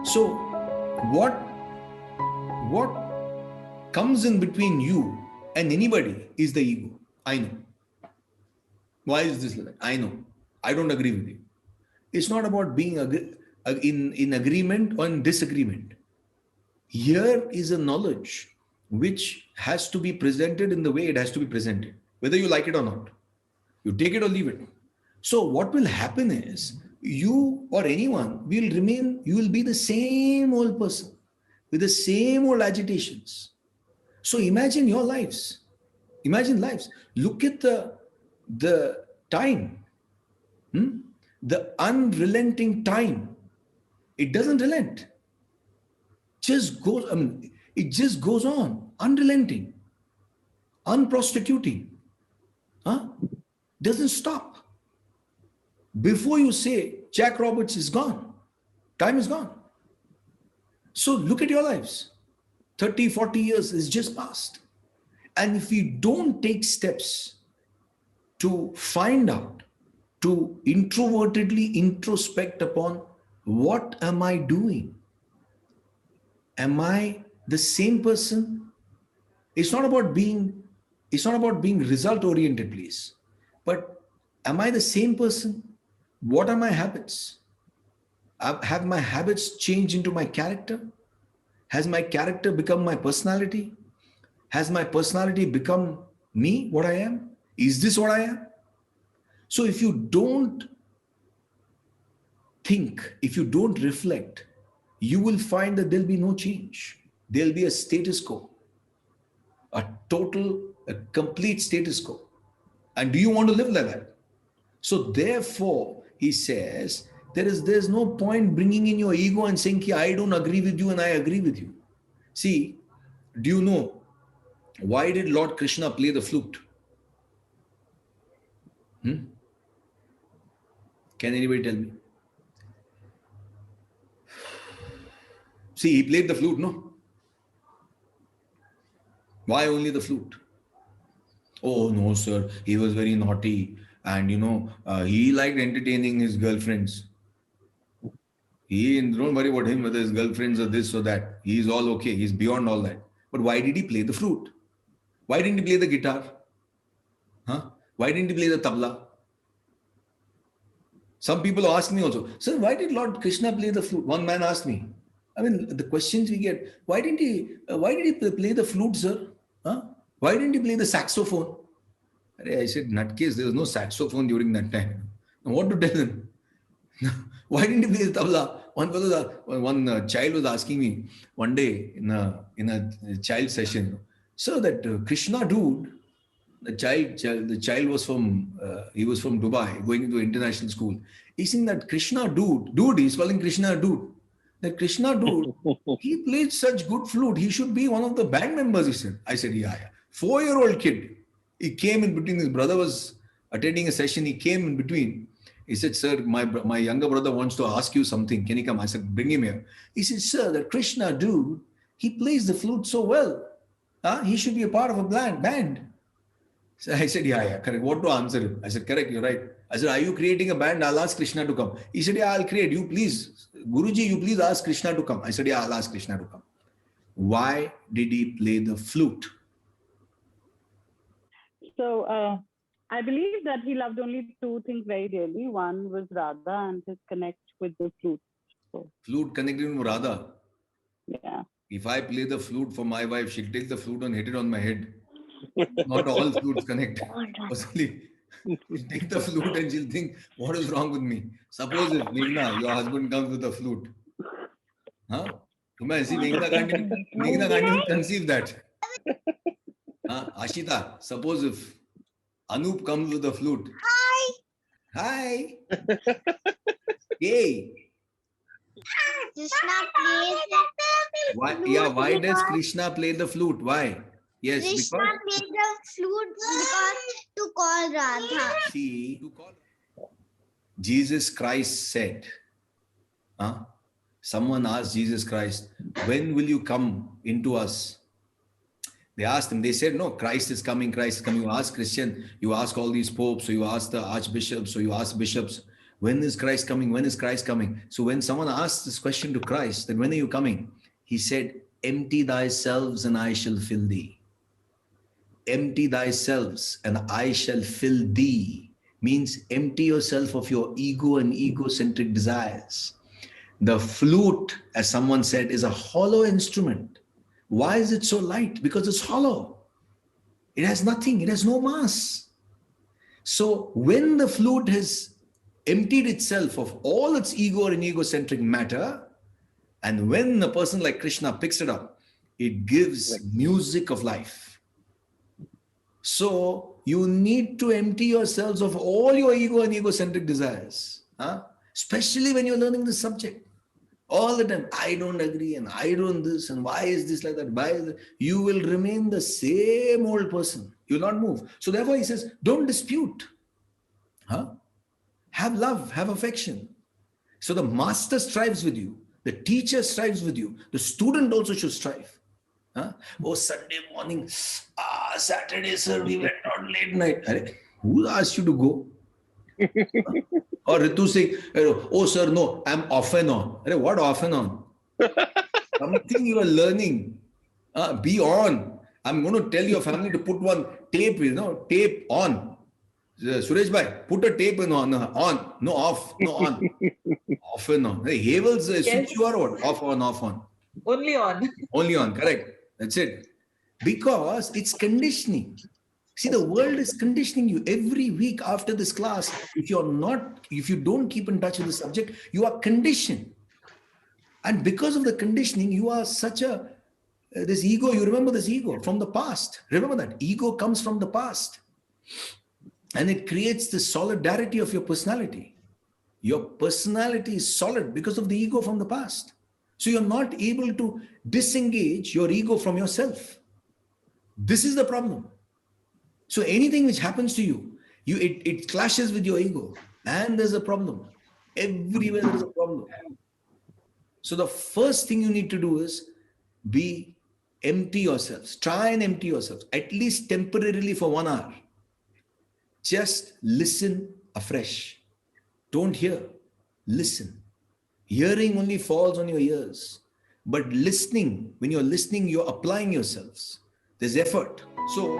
So what what comes in between you and anybody is the ego. I know. Why is this like that? I know. I don't agree with you. It's not about being in agreement or in disagreement. Here is a knowledge which has to be presented in the way it has to be presented, whether you like it or not. You take it or leave it. So what will happen is you or anyone will remain, you will be the same old person with the same old agitations. So imagine your lives. Imagine lives. Look at the time, the unrelenting time. It doesn't relent. Just goes. I mean, it just goes on, unrelenting, unprosecuting. Huh? Doesn't stop. Before you say Jack Roberts is gone, time is gone. So look at your lives. 30, 40 years is just passed. And if we don't take steps to find out, to introvertedly introspect upon what am I doing? Am I the same person? It's not about being result oriented, please. But am I the same person? What are my habits? Have my habits changed into my character? Has my character become my personality? Has my personality become me, what I am? Is this what I am? So if you don't think, if you don't reflect, you will find that there'll be no change. There'll be a status quo, a complete status quo. And do you want to live like that? So therefore, he says, there's no point bringing in your ego and saying, I don't agree with you and I agree with you. See, do you know why did Lord Krishna play the flute? Can anybody tell me? See, he played the flute, no? Why only the flute? Oh, no, sir. He was very naughty. And, he liked entertaining his girlfriends. Don't worry about him, whether his girlfriends or this or that. He's all okay. He's beyond all that. But why did he play the flute? Why didn't he play the guitar? Huh? Why didn't he play the tabla? Some people ask me also, sir, why did Lord Krishna play the flute? One man asked me. I mean, the questions we get, why did he play the flute, sir? Huh? Why didn't he play the saxophone? I said, nutcase, there was no saxophone during that time. Now, what to tell him? Why didn't he play the tabla? One child was asking me one day in a child session, so that Krishna dude, the child was from Dubai, going into international school. He's saying that Krishna dude, he's calling Krishna dude. That Krishna dude, he played such good flute. He should be one of the band members, he said. I said, yeah. 4-year-old kid. He came in between. His brother was attending a session. He came in between. He said, sir, my younger brother wants to ask you something. Can he come? I said, bring him here. He said, sir, that Krishna dude, he plays the flute so well. He should be a part of a band. So I said, yeah, correct. What to answer him? I said, correct, you're right. I said, are you creating a band? I'll ask Krishna to come. He said, yeah, I'll create. You please, Guruji, you please ask Krishna to come. I said, yeah, I'll ask Krishna to come. Why did he play the flute? So I believe that he loved only two things very dearly. One was Radha and his connect with the flute. So, flute connected with Radha. Yeah. If I play the flute for my wife, she'll take the flute and hit it on my head. Not all flutes connect. Possibly, she'll take the flute and she'll think, what is wrong with me? Suppose if Meghna, your husband comes with a flute. Huh? Meghna can't even conceive that. Ashita, suppose if Anup comes with a flute. Hi. Hey. Krishna plays why does Krishna play the flute? Why? Yes, Krishna played the flute because to call Radha. See, Jesus Christ said, someone asked Jesus Christ, when will you come into us? They asked him, they said, no, Christ is coming, Christ is coming. You ask Christian, you ask all these popes, so you ask the archbishops, so you ask bishops, When is Christ coming? When is Christ coming? So when someone asked this question to Christ, then when are you coming? He said, empty thyself and I shall fill thee. Empty thyself and I shall fill thee means empty yourself of your ego and egocentric desires. The flute, as someone said, is a hollow instrument. Why is it so light? Because it's hollow. It has nothing, it has no mass. So when the flute has emptied itself of all its ego and egocentric matter, and when a person like Krishna picks it up, it gives music of life. So you need to empty yourselves of all your ego and egocentric desires, especially when you're learning this subject. All the time, I don't agree and I don't this and why is this like that? Why is it? You will remain the same old person. You will not move. So therefore he says, don't dispute. Have love, have affection. So the master strives with you. The teacher strives with you. The student also should strive. Oh, Sunday morning, Saturday, sir, we went out late night. Who asked you to go? Or Ritu saying, oh, sir, no, I'm off and on. What off and on? Something you are learning. Be on. I'm going to tell your family to put one tape, tape on. Suresh bhai, put a tape on, no off, no on. Off and on. Hey, Havel's switch you are what? Off on, off on. Only on. Only on, correct. That's it. Because it's conditioning. See, the world is conditioning you every week after this class. If you don't keep in touch with the subject, you are conditioned. And because of the conditioning, you are this ego, you remember this ego from the past. Remember that. Ego comes from the past. And it creates the solidarity of your personality. Your personality is solid because of the ego from the past. So you're not able to disengage your ego from yourself. This is the problem. So anything which happens to you, it clashes with your ego. And there's a problem. Everywhere there's a problem. So the first thing you need to do is empty yourselves. Try and empty yourselves, at least temporarily for 1 hour. Just listen afresh. Don't hear. Listen. Hearing only falls on your ears. But listening, when you're listening, you're applying yourselves. There's effort. So